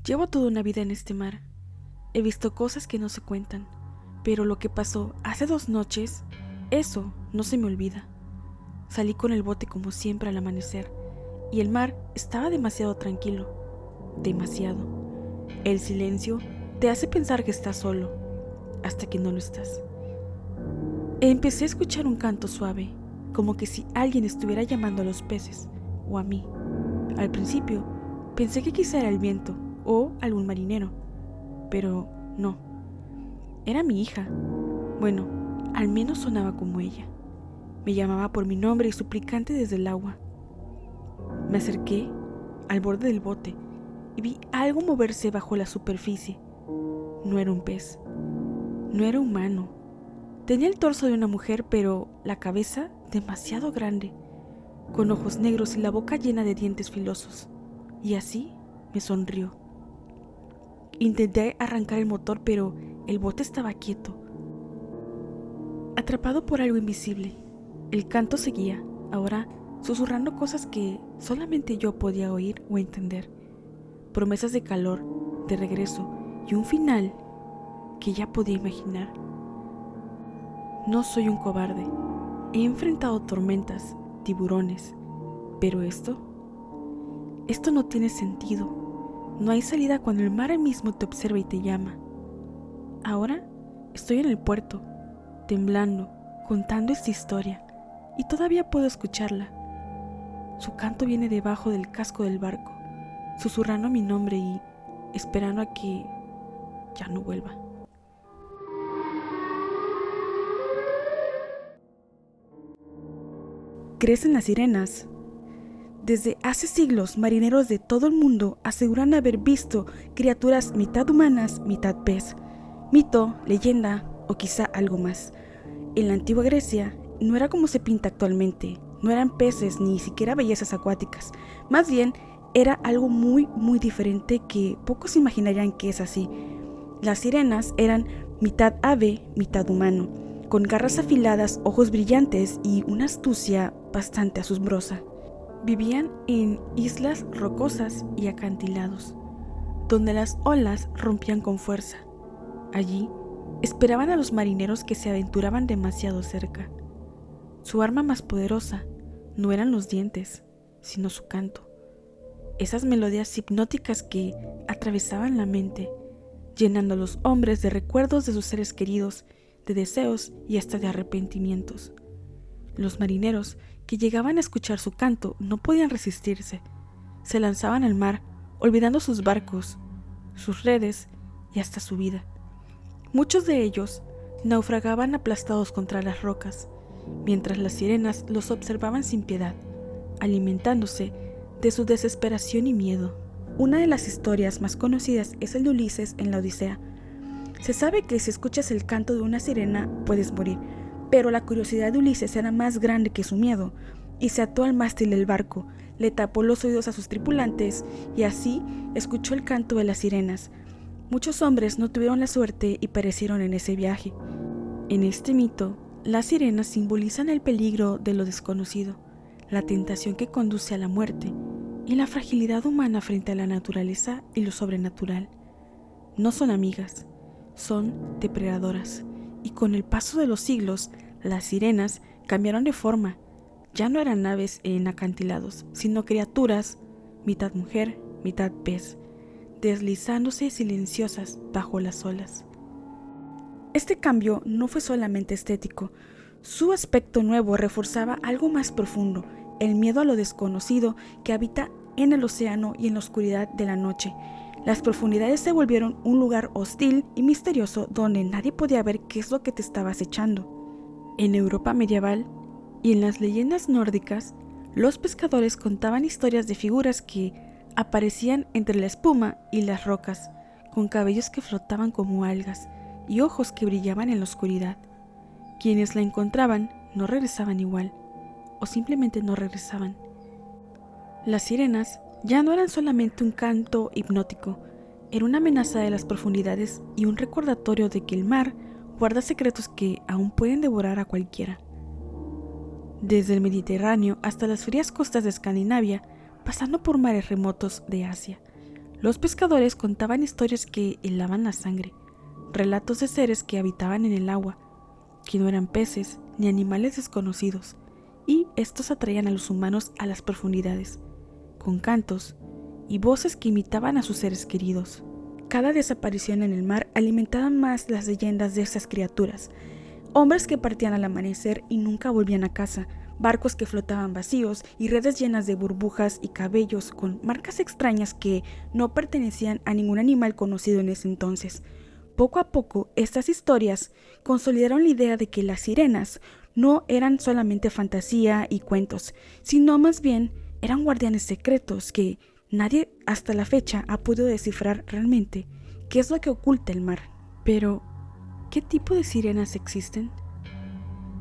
Llevo toda una vida en este mar. He visto cosas que no se cuentan, pero lo que pasó hace 2 noches, eso no se me olvida. Salí con el bote como siempre al amanecer, y el mar estaba demasiado tranquilo. Demasiado. El silencio te hace pensar que estás solo, hasta que no lo estás. Empecé a escuchar un canto suave, como que si alguien estuviera llamando a los peces, o a mí. Al principio, pensé que quizá era el viento, o algún marinero, pero no. Era mi hija. Bueno, al menos sonaba como ella. Me llamaba por mi nombre y suplicante desde el agua. Me acerqué al borde del bote y vi algo moverse bajo la superficie. No era un pez, no era humano. Tenía el torso de una mujer, pero la cabeza demasiado grande, con ojos negros y la boca llena de dientes filosos. Y así me sonrió. Intenté arrancar el motor, pero el bote estaba quieto, atrapado por algo invisible. El canto seguía, ahora susurrando cosas que solamente yo podía oír o entender. Promesas de calor, de regreso y un final que ya podía imaginar. No soy un cobarde. He enfrentado tormentas, tiburones, pero esto no tiene sentido. No hay salida cuando el mar mismo te observa y te llama. Ahora estoy en el puerto, temblando, contando esta historia, y todavía puedo escucharla. Su canto viene debajo del casco del barco, susurrando mi nombre y esperando a que ya no vuelva. ¿Crees en las sirenas? Desde hace siglos, marineros de todo el mundo aseguran haber visto criaturas mitad humanas, mitad pez. Mito, leyenda o quizá algo más. En la antigua Grecia no era como se pinta actualmente. No eran peces ni siquiera bellezas acuáticas. Más bien, era algo muy, muy diferente que pocos imaginarían que es así. Las sirenas eran mitad ave, mitad humano, con garras afiladas, ojos brillantes y una astucia bastante asombrosa. Vivían en islas rocosas y acantilados, donde las olas rompían con fuerza. Allí esperaban a los marineros que se aventuraban demasiado cerca. Su arma más poderosa no eran los dientes, sino su canto. Esas melodías hipnóticas que atravesaban la mente, llenando a los hombres de recuerdos de sus seres queridos, de deseos y hasta de arrepentimientos. Los marineros que llegaban a escuchar su canto no podían resistirse. Se lanzaban al mar, olvidando sus barcos, sus redes y hasta su vida. Muchos de ellos naufragaban aplastados contra las rocas, mientras las sirenas los observaban sin piedad, alimentándose de su desesperación y miedo. Una de las historias más conocidas es el de Ulises en la Odisea. Se sabe que si escuchas el canto de una sirena puedes morir, pero la curiosidad de Ulises era más grande que su miedo, y se ató al mástil del barco, le tapó los oídos a sus tripulantes, y así escuchó el canto de las sirenas. Muchos hombres no tuvieron la suerte y perecieron en ese viaje. En este mito, las sirenas simbolizan el peligro de lo desconocido, la tentación que conduce a la muerte, y la fragilidad humana frente a la naturaleza y lo sobrenatural. No son amigas, son depredadoras. Y con el paso de los siglos, las sirenas cambiaron de forma. Ya no eran aves en acantilados, sino criaturas, mitad mujer, mitad pez, deslizándose silenciosas bajo las olas. Este cambio no fue solamente estético. Su aspecto nuevo reforzaba algo más profundo, el miedo a lo desconocido que habita en el océano y en la oscuridad de la noche. Las profundidades se volvieron un lugar hostil y misterioso donde nadie podía ver qué es lo que te estaba acechando. En Europa medieval y en las leyendas nórdicas, los pescadores contaban historias de figuras que aparecían entre la espuma y las rocas, con cabellos que flotaban como algas y ojos que brillaban en la oscuridad. Quienes la encontraban no regresaban igual, o simplemente no regresaban. Las sirenas ya no eran solamente un canto hipnótico, era una amenaza de las profundidades y un recordatorio de que el mar guarda secretos que aún pueden devorar a cualquiera. Desde el Mediterráneo hasta las frías costas de Escandinavia, pasando por mares remotos de Asia, Los pescadores contaban historias que helaban la sangre, relatos de seres que habitaban en el agua, que no eran peces ni animales desconocidos, y estos atraían a los humanos a las profundidades, con cantos y voces que imitaban a sus seres queridos. Cada desaparición en el mar alimentaba más las leyendas de esas criaturas. Hombres que partían al amanecer y nunca volvían a casa, barcos que flotaban vacíos y redes llenas de burbujas y cabellos con marcas extrañas que no pertenecían a ningún animal conocido en ese entonces. Poco a poco, estas historias consolidaron la idea de que las sirenas no eran solamente fantasía y cuentos, sino más bien eran guardianes secretos que nadie hasta la fecha ha podido descifrar realmente qué es lo que oculta el mar. Pero, ¿qué tipo de sirenas existen?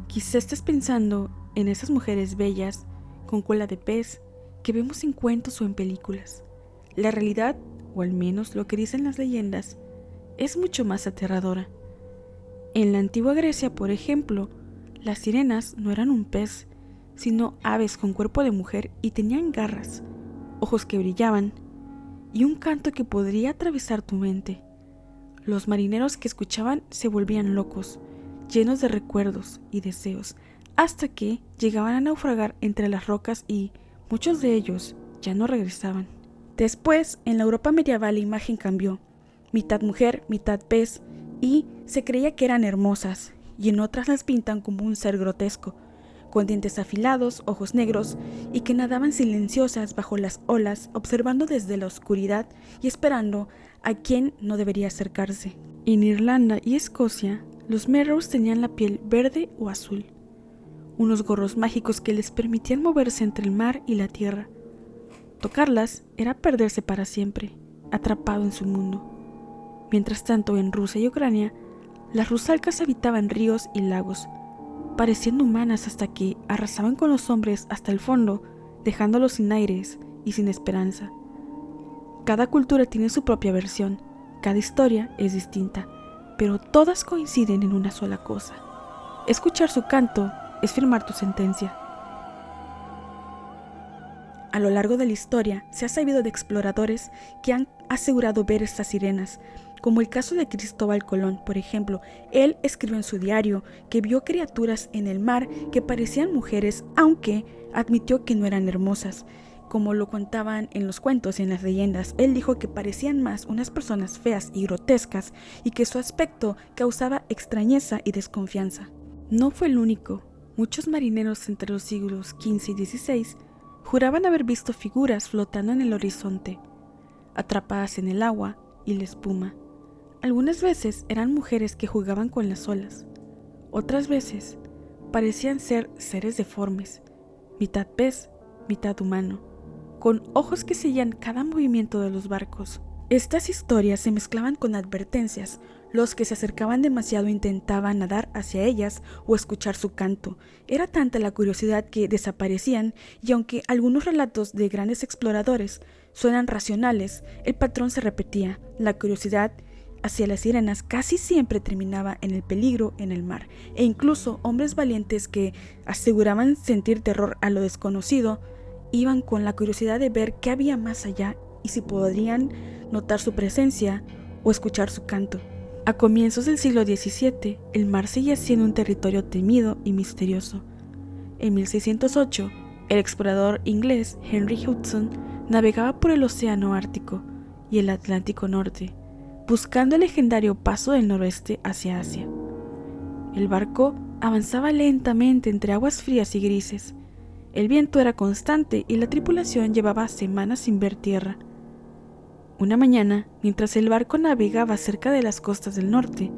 Quizá estés pensando en esas mujeres bellas, con cola de pez, que vemos en cuentos o en películas. La realidad, o al menos lo que dicen las leyendas, es mucho más aterradora. En la antigua Grecia, por ejemplo, las sirenas no eran un pez, sino aves con cuerpo de mujer y tenían garras, ojos que brillaban y un canto que podría atravesar tu mente. Los marineros que escuchaban se volvían locos, llenos de recuerdos y deseos, hasta que llegaban a naufragar entre las rocas y muchos de ellos ya no regresaban. Después, en la Europa medieval la imagen cambió, mitad mujer, mitad pez, y se creía que eran hermosas, y en otras las pintan como un ser grotesco, con dientes afilados, ojos negros, y que nadaban silenciosas bajo las olas, observando desde la oscuridad y esperando a quien no debería acercarse. En Irlanda y Escocia, los Merrows tenían la piel verde o azul, unos gorros mágicos que les permitían moverse entre el mar y la tierra. Tocarlas era perderse para siempre, atrapado en su mundo. Mientras tanto, en Rusia y Ucrania, las rusalcas habitaban ríos y lagos, pareciendo humanas hasta que arrasaban con los hombres hasta el fondo, dejándolos sin aires y sin esperanza. Cada cultura tiene su propia versión, cada historia es distinta, pero todas coinciden en una sola cosa. Escuchar su canto es firmar tu sentencia. A lo largo de la historia se ha sabido de exploradores que han asegurado ver estas sirenas, como el caso de Cristóbal Colón, por ejemplo. Él escribió en su diario que vio criaturas en el mar que parecían mujeres, aunque admitió que no eran hermosas, como lo contaban en los cuentos y en las leyendas. Él dijo que parecían más unas personas feas y grotescas y que su aspecto causaba extrañeza y desconfianza. No fue el único. Muchos marineros entre los siglos XV y XVI juraban haber visto figuras flotando en el horizonte, atrapadas en el agua y la espuma. Algunas veces eran mujeres que jugaban con las olas. Otras veces parecían ser seres deformes, mitad pez, mitad humano, con ojos que seguían cada movimiento de los barcos. Estas historias se mezclaban con advertencias. Los que se acercaban demasiado intentaban nadar hacia ellas o escuchar su canto. Era tanta la curiosidad que desaparecían, y aunque algunos relatos de grandes exploradores suenan racionales, el patrón se repetía. La curiosidad hacia las sirenas casi siempre terminaba en el peligro en el mar, e incluso hombres valientes que aseguraban sentir terror a lo desconocido iban con la curiosidad de ver qué había más allá y si podrían notar su presencia o escuchar su canto. A comienzos del siglo XVII, el mar seguía siendo un territorio temido y misterioso. En 1608, el explorador inglés Henry Hudson navegaba por el Océano Ártico y el Atlántico Norte, buscando el legendario paso del noroeste hacia Asia. El barco avanzaba lentamente entre aguas frías y grises. El viento era constante y la tripulación llevaba semanas sin ver tierra. Una mañana, mientras el barco navegaba cerca de las costas del norte,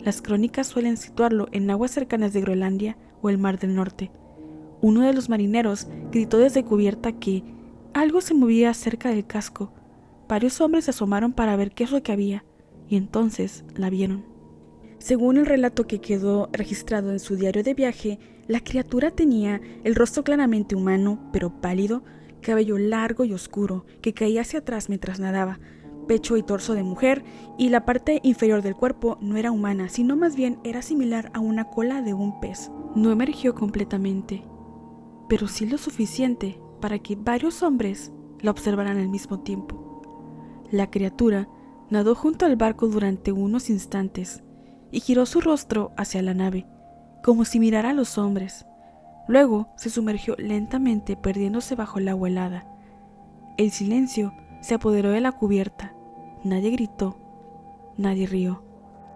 las crónicas suelen situarlo en aguas cercanas de Groenlandia o el Mar del Norte, uno de los marineros gritó desde cubierta que algo se movía cerca del casco. Varios hombres se asomaron para ver qué es lo que había, y entonces la vieron. Según el relato que quedó registrado en su diario de viaje, la criatura tenía el rostro claramente humano, pero pálido, cabello largo y oscuro, que caía hacia atrás mientras nadaba, pecho y torso de mujer, y la parte inferior del cuerpo no era humana, sino más bien era similar a una cola de un pez. No emergió completamente, pero sí lo suficiente para que varios hombres la observaran al mismo tiempo. La criatura nadó junto al barco durante unos instantes y giró su rostro hacia la nave, como si mirara a los hombres. Luego se sumergió lentamente, perdiéndose bajo el agua helada. El silencio se apoderó de la cubierta. Nadie gritó, nadie rió.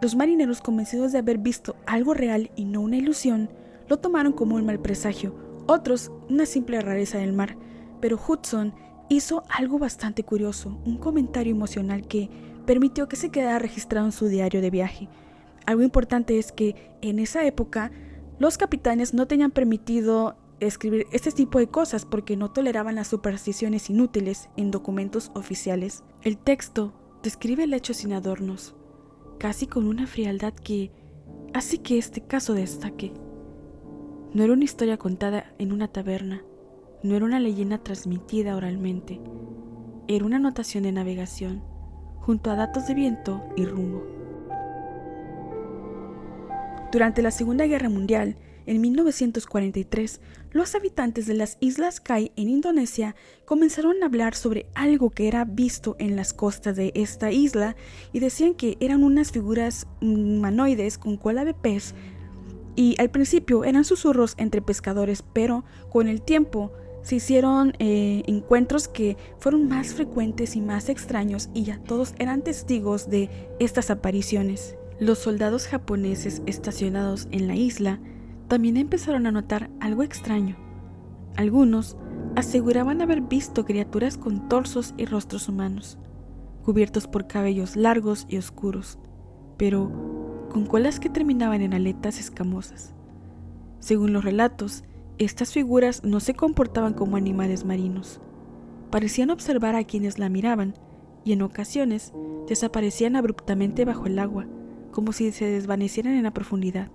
Los marineros, convencidos de haber visto algo real y no una ilusión, lo tomaron como un mal presagio, otros una simple rareza del mar, pero Hudson hizo algo bastante curioso, un comentario emocional que permitió que se quedara registrado en su diario de viaje. Algo importante es que en esa época los capitanes no tenían permitido escribir este tipo de cosas porque no toleraban las supersticiones inútiles en documentos oficiales. El texto describe el hecho sin adornos, casi con una frialdad que hace que este caso destaque. No era una historia contada en una taberna, no era una leyenda transmitida oralmente, era una anotación de navegación, junto a datos de viento y rumbo. Durante la Segunda Guerra Mundial, en 1943, los habitantes de las Islas Kai en Indonesia comenzaron a hablar sobre algo que era visto en las costas de esta isla y decían que eran unas figuras humanoides con cola de pez, y al principio eran susurros entre pescadores, pero con el tiempo se hicieron encuentros que fueron más frecuentes y más extraños y ya todos eran testigos de estas apariciones. Los soldados japoneses estacionados en la isla también empezaron a notar algo extraño. Algunos aseguraban haber visto criaturas con torsos y rostros humanos, cubiertos por cabellos largos y oscuros, pero con colas que terminaban en aletas escamosas. Según los relatos, estas figuras no se comportaban como animales marinos. Parecían observar a quienes la miraban y en ocasiones desaparecían abruptamente bajo el agua, como si se desvanecieran en la profundidad.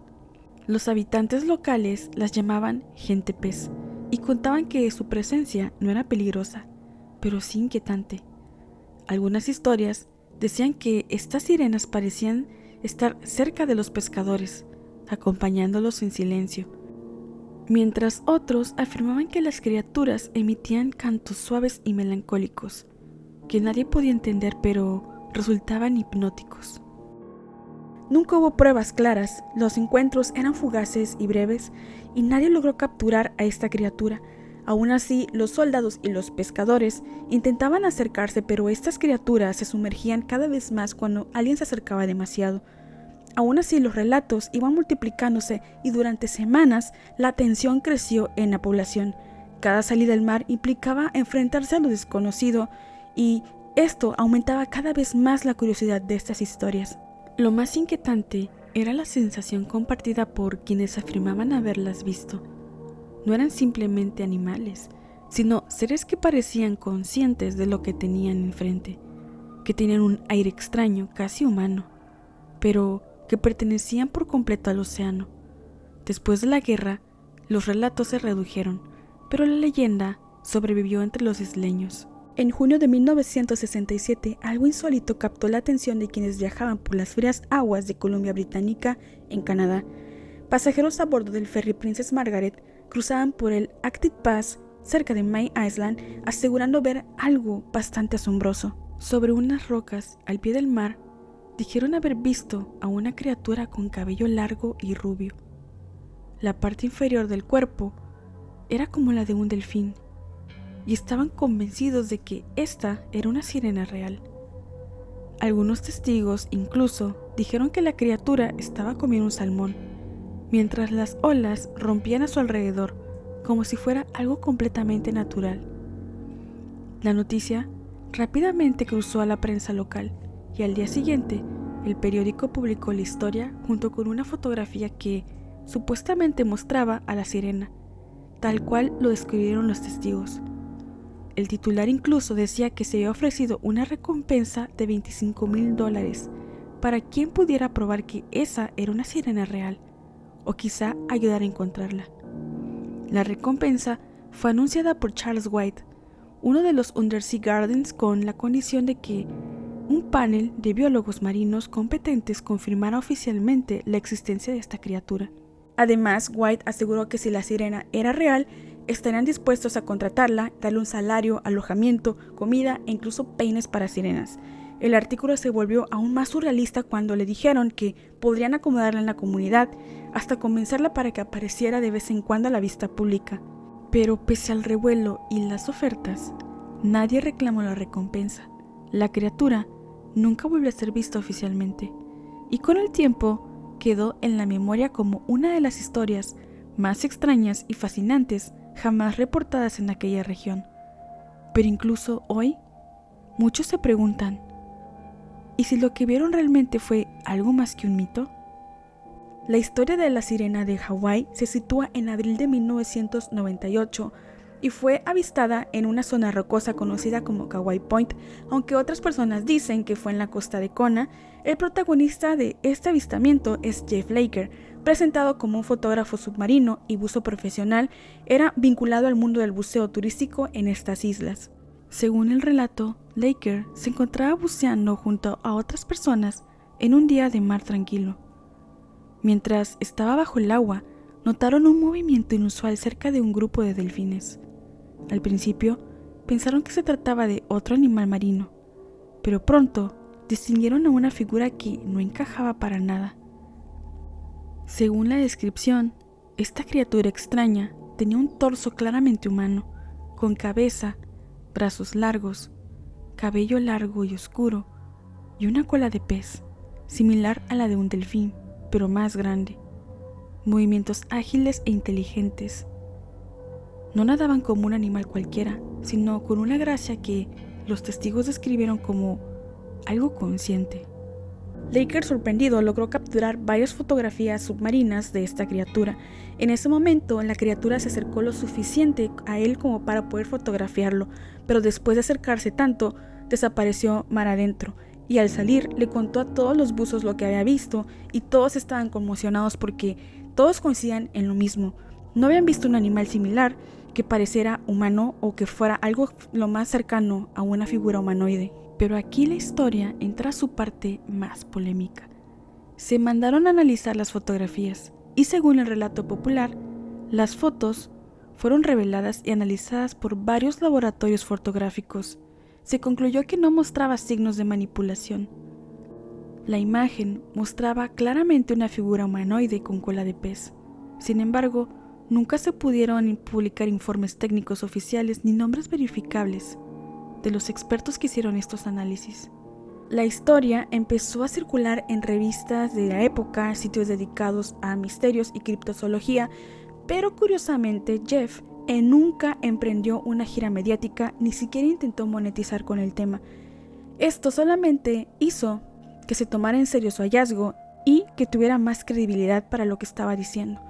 Los habitantes locales las llamaban gente pez y contaban que su presencia no era peligrosa, pero sí inquietante. Algunas historias decían que estas sirenas parecían estar cerca de los pescadores, acompañándolos en silencio, mientras otros afirmaban que las criaturas emitían cantos suaves y melancólicos, que nadie podía entender, pero resultaban hipnóticos. Nunca hubo pruebas claras, los encuentros eran fugaces y breves, y nadie logró capturar a esta criatura. Aún así, los soldados y los pescadores intentaban acercarse, pero estas criaturas se sumergían cada vez más cuando alguien se acercaba demasiado. Aún así, los relatos iban multiplicándose y durante semanas la tensión creció en la población. Cada salida al mar implicaba enfrentarse a lo desconocido y esto aumentaba cada vez más la curiosidad de estas historias. Lo más inquietante era la sensación compartida por quienes afirmaban haberlas visto. No eran simplemente animales, sino seres que parecían conscientes de lo que tenían enfrente, que tenían un aire extraño, casi humano, pero que pertenecían por completo al océano. Después de la guerra, los relatos se redujeron, pero la leyenda sobrevivió entre los isleños. En junio de 1967, algo insólito captó la atención de quienes viajaban por las frías aguas de Columbia Británica, en Canadá. Pasajeros a bordo del ferry Princess Margaret cruzaban por el Active Pass cerca de May Island, asegurando ver algo bastante asombroso. Sobre unas rocas, al pie del mar, dijeron haber visto a una criatura con cabello largo y rubio. La parte inferior del cuerpo era como la de un delfín, y estaban convencidos de que esta era una sirena real. Algunos testigos incluso dijeron que la criatura estaba comiendo un salmón, mientras las olas rompían a su alrededor, como si fuera algo completamente natural. La noticia rápidamente cruzó a la prensa local, y al día siguiente, el periódico publicó la historia junto con una fotografía que supuestamente mostraba a la sirena, tal cual lo describieron los testigos. El titular incluso decía que se había ofrecido una recompensa de $25,000 para quien pudiera probar que esa era una sirena real, o quizá ayudar a encontrarla. La recompensa fue anunciada por Charles White, uno de los Undersea Gardens, con la condición de que un panel de biólogos marinos competentes confirmara oficialmente la existencia de esta criatura. Además, White aseguró que si la sirena era real, estarían dispuestos a contratarla, darle un salario, alojamiento, comida e incluso peines para sirenas. El artículo se volvió aún más surrealista cuando le dijeron que podrían acomodarla en la comunidad hasta convencerla para que apareciera de vez en cuando a la vista pública. Pero pese al revuelo y las ofertas, nadie reclamó la recompensa. La criatura nunca volvió a ser vista oficialmente y con el tiempo quedó en la memoria como una de las historias más extrañas y fascinantes jamás reportadas en aquella región. Pero incluso hoy, muchos se preguntan, ¿y si lo que vieron realmente fue algo más que un mito? La historia de la sirena de Hawái se sitúa en abril de 1998 y fue avistada en una zona rocosa conocida como Kauai Point, aunque otras personas dicen que fue en la costa de Kona. El protagonista de este avistamiento es Jeff Laker, presentado como un fotógrafo submarino y buzo profesional. Era vinculado al mundo del buceo turístico en estas islas. Según el relato, Laker se encontraba buceando junto a otras personas en un día de mar tranquilo. Mientras estaba bajo el agua, notaron un movimiento inusual cerca de un grupo de delfines. Al principio, pensaron que se trataba de otro animal marino, pero pronto distinguieron a una figura que no encajaba para nada. Según la descripción, esta criatura extraña tenía un torso claramente humano, con cabeza, brazos largos, cabello largo y oscuro, y una cola de pez, similar a la de un delfín, pero más grande. Movimientos ágiles e inteligentes. No nadaban como un animal cualquiera, sino con una gracia que los testigos describieron como algo consciente. Laker, sorprendido, logró capturar varias fotografías submarinas de esta criatura. En ese momento, la criatura se acercó lo suficiente a él como para poder fotografiarlo, pero después de acercarse tanto, desapareció mar adentro, y al salir le contó a todos los buzos lo que había visto, y todos estaban conmocionados porque todos coincidían en lo mismo. No habían visto un animal similar que pareciera humano o que fuera algo lo más cercano a una figura humanoide. Pero aquí la historia entra a su parte más polémica. Se mandaron a analizar las fotografías y según el relato popular, las fotos fueron reveladas y analizadas por varios laboratorios fotográficos. Se concluyó que no mostraba signos de manipulación. La imagen mostraba claramente una figura humanoide con cola de pez. Sin embargo, nunca se pudieron publicar informes técnicos oficiales ni nombres verificables de los expertos que hicieron estos análisis. La historia empezó a circular en revistas de la época, sitios dedicados a misterios y criptozoología, pero curiosamente Jeff nunca emprendió una gira mediática, ni siquiera intentó monetizar con el tema. Esto solamente hizo que se tomara en serio su hallazgo y que tuviera más credibilidad para lo que estaba diciendo.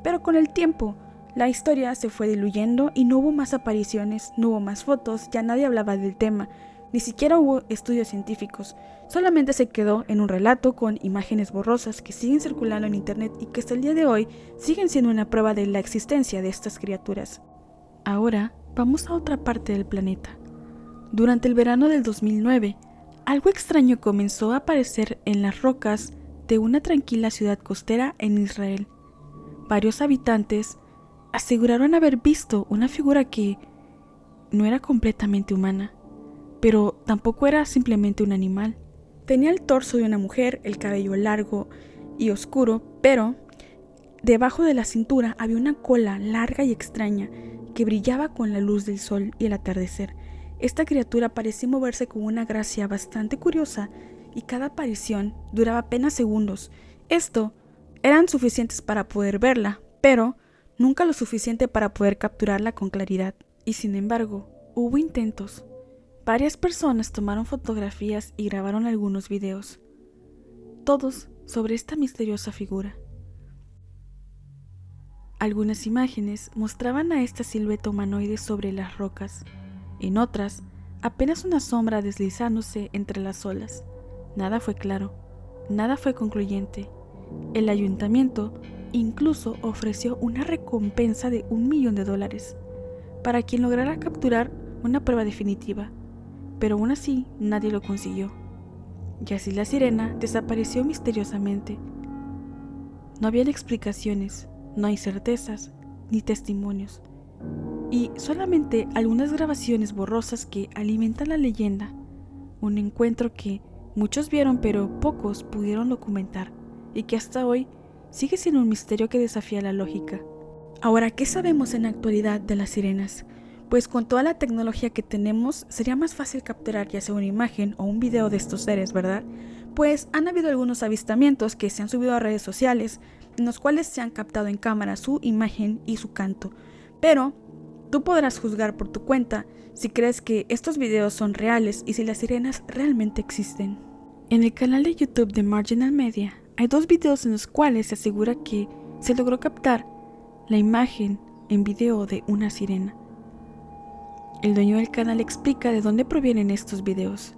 Pero con el tiempo, la historia se fue diluyendo y no hubo más apariciones, no hubo más fotos, ya nadie hablaba del tema, ni siquiera hubo estudios científicos, solamente se quedó en un relato con imágenes borrosas que siguen circulando en internet y que hasta el día de hoy siguen siendo una prueba de la existencia de estas criaturas. Ahora vamos a otra parte del planeta. Durante el verano del 2009, algo extraño comenzó a aparecer en las rocas de una tranquila ciudad costera en Israel. Varios habitantes aseguraron haber visto una figura que no era completamente humana, pero tampoco era simplemente un animal. Tenía el torso de una mujer, el cabello largo y oscuro, pero debajo de la cintura había una cola larga y extraña que brillaba con la luz del sol y el atardecer. Esta criatura parecía moverse con una gracia bastante curiosa y cada aparición duraba apenas segundos. Esto eran suficientes para poder verla, pero nunca lo suficiente para poder capturarla con claridad. Y sin embargo, hubo intentos. Varias personas tomaron fotografías y grabaron algunos videos, todos sobre esta misteriosa figura. Algunas imágenes mostraban a esta silueta humanoide sobre las rocas, en otras, apenas una sombra deslizándose entre las olas. Nada fue claro, nada fue concluyente. El ayuntamiento incluso ofreció una recompensa de $1 millón para quien lograra capturar una prueba definitiva, pero aún así nadie lo consiguió. Y así la sirena desapareció misteriosamente. No había explicaciones, no hay certezas ni testimonios. y solamente algunas grabaciones borrosas que alimentan la leyenda. Un encuentro que muchos vieron pero pocos pudieron documentar y que hasta hoy sigue siendo un misterio que desafía la lógica. Ahora, ¿qué sabemos en la actualidad de las sirenas? Pues con toda la tecnología que tenemos sería más fácil capturar ya sea una imagen o un video de estos seres, ¿verdad? Pues han habido algunos avistamientos que se han subido a redes sociales en los cuales se han captado en cámara su imagen y su canto, pero tú podrás juzgar por tu cuenta si crees que estos videos son reales y si las sirenas realmente existen. En el canal de YouTube de Marginal Media hay 2 videos en los cuales se asegura que se logró captar la imagen en video de una sirena. El dueño del canal explica de dónde provienen estos videos.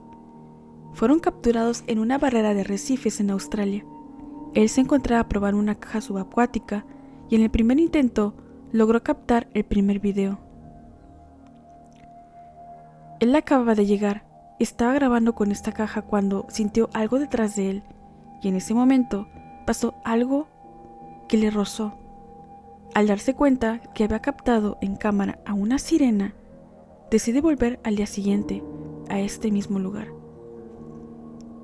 Fueron capturados en una barrera de arrecifes en Australia. Él se encontraba probando una caja subacuática y en el primer intento logró captar el primer video. Él acababa de llegar, estaba grabando con esta caja cuando sintió algo detrás de él y en ese momento pasó algo que le rozó. Al darse cuenta que había captado en cámara a una sirena, decide volver al día siguiente a este mismo lugar.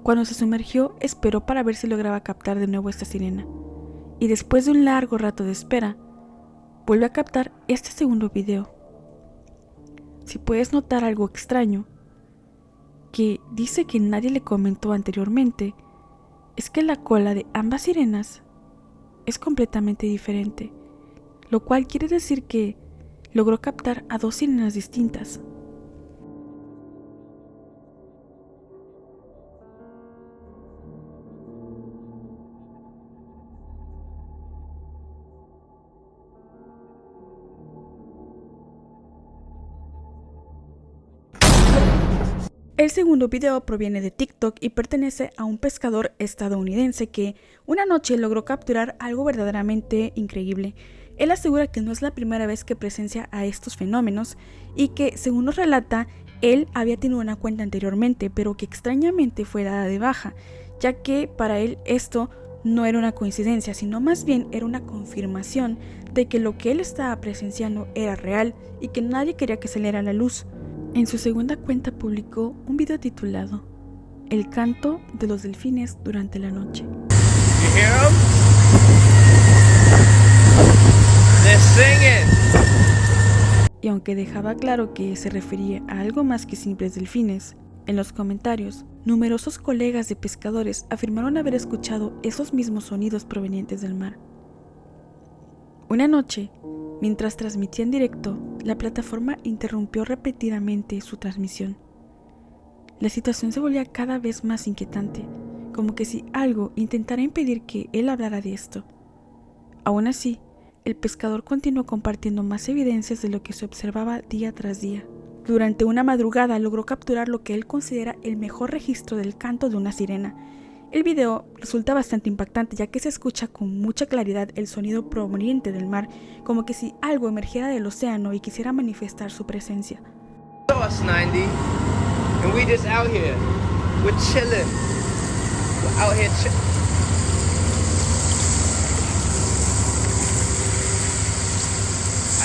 Cuando se sumergió, esperó para ver si lograba captar de nuevo esta sirena, y después de un largo rato de espera, vuelve a captar este segundo video. Si puedes notar algo extraño, que dice que nadie le comentó anteriormente, es que la cola de ambas sirenas es completamente diferente, lo cual quiere decir que logró captar a 2 sirenas distintas. El segundo video proviene de TikTok y pertenece a un pescador estadounidense que una noche logró capturar algo verdaderamente increíble. Él asegura que no es la primera vez que presencia a estos fenómenos y que, según nos relata, él había tenido una cuenta anteriormente, pero que extrañamente fue dada de baja, ya que para él esto no era una coincidencia, sino más bien era una confirmación de que lo que él estaba presenciando era real y que nadie quería que saliera a la luz. En su segunda cuenta publicó un video titulado El canto de los delfines durante la noche. Y aunque dejaba claro que se refería a algo más que simples delfines, en los comentarios, numerosos colegas de pescadores afirmaron haber escuchado esos mismos sonidos provenientes del mar. Una noche, mientras transmitía en directo, la plataforma interrumpió repetidamente su transmisión. La situación se volvía cada vez más inquietante, como que si algo intentara impedir que él hablara de esto. Aún así, el pescador continuó compartiendo más evidencias de lo que se observaba día tras día. Durante una madrugada logró capturar lo que él considera el mejor registro del canto de una sirena. El video resulta bastante impactante ya que se escucha con mucha claridad el sonido proveniente del mar, como que si algo emergiera del océano y quisiera manifestar su presencia.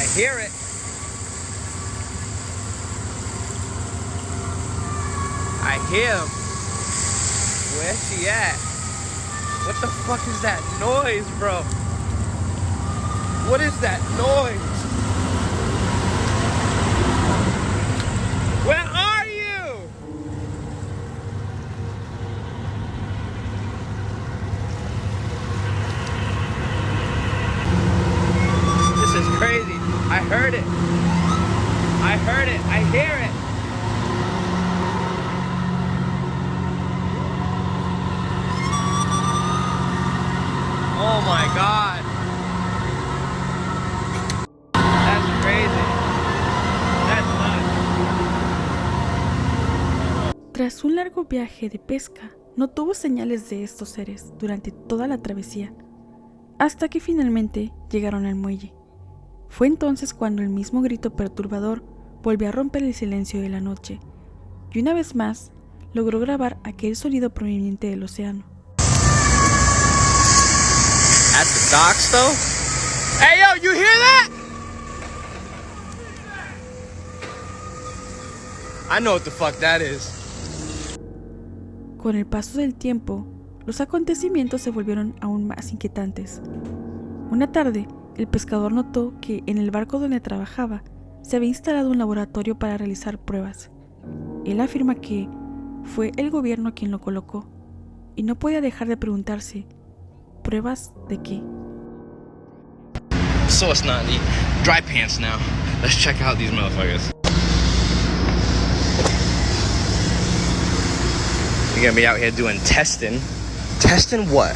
I hear him. Where's she at? What the fuck is that noise, bro? What is that noise? Where are you? This is crazy. I heard it. I heard it. I hear it. Oh my God. That's crazy. That's nuts. Tras un largo viaje de pesca, no tuvo señales de estos seres durante toda la travesía, hasta que finalmente llegaron al muelle. Fue entonces cuando el mismo grito perturbador volvió a romper el silencio de la noche, y una vez más logró grabar aquel sonido proveniente del océano. At the docks though? Hey yo, you hear that? I know what the fuck that is. Con el paso del tiempo, los acontecimientos se volvieron aún más inquietantes. Una tarde, el pescador notó que en el barco donde trabajaba se había instalado un laboratorio para realizar pruebas. Él afirma que fue el gobierno quien lo colocó y no podía dejar de preguntarse, ¿pruebas de qué? So it's not the dry pants now. Let's check out these motherfuckers. You're gonna be out here doing testing. Testing what?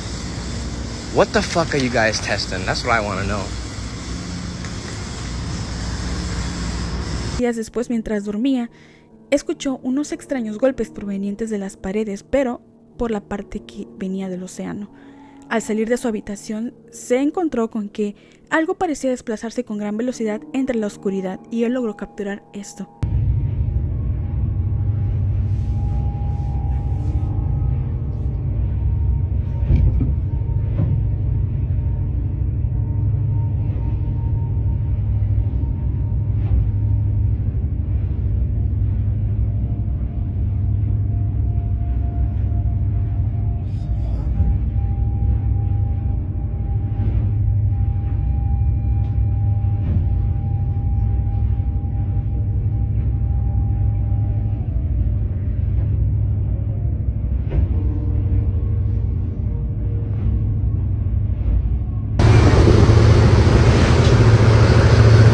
What the fuck are you guys testing? That's what I want to know. Días después, mientras dormía, escuchó unos extraños golpes provenientes de las paredes, pero por la parte que venía del océano. Al salir de su habitación, se encontró con que algo parecía desplazarse con gran velocidad entre la oscuridad y él logró capturar esto.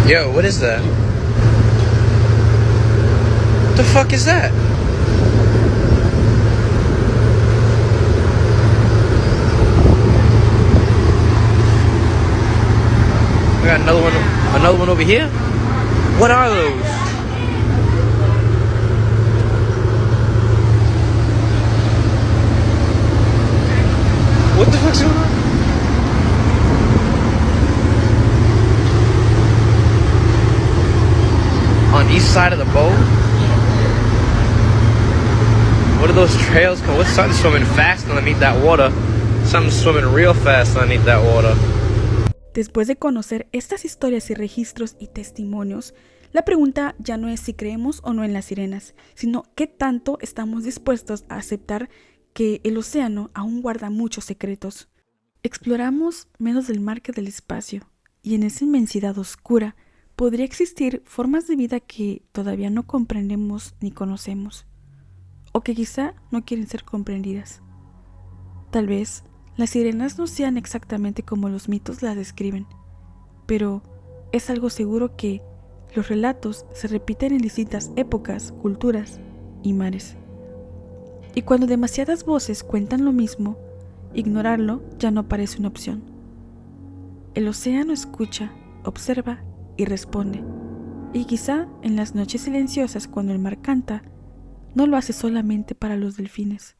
Yo, what is that? What the fuck is that? We got another one over here? What are those? What the fuck's going on? On each side of the boat? What are those trails called? What's something swimming fast underneath that water? Something swimming real fast underneath that water. Después de conocer estas historias y registros y testimonios, la pregunta ya no es si creemos o no en las sirenas, sino qué tanto estamos dispuestos a aceptar que el océano aún guarda muchos secretos. Exploramos menos del mar que del espacio, y en esa inmensidad oscura podría existir formas de vida que todavía no comprendemos ni conocemos, o que quizá no quieren ser comprendidas. Tal vez las sirenas no sean exactamente como los mitos las describen, pero es algo seguro que los relatos se repiten en distintas épocas, culturas y mares. Y cuando demasiadas voces cuentan lo mismo, ignorarlo ya no parece una opción. El océano escucha, observa y responde, y quizá en las noches silenciosas cuando el mar canta, no lo hace solamente para los delfines,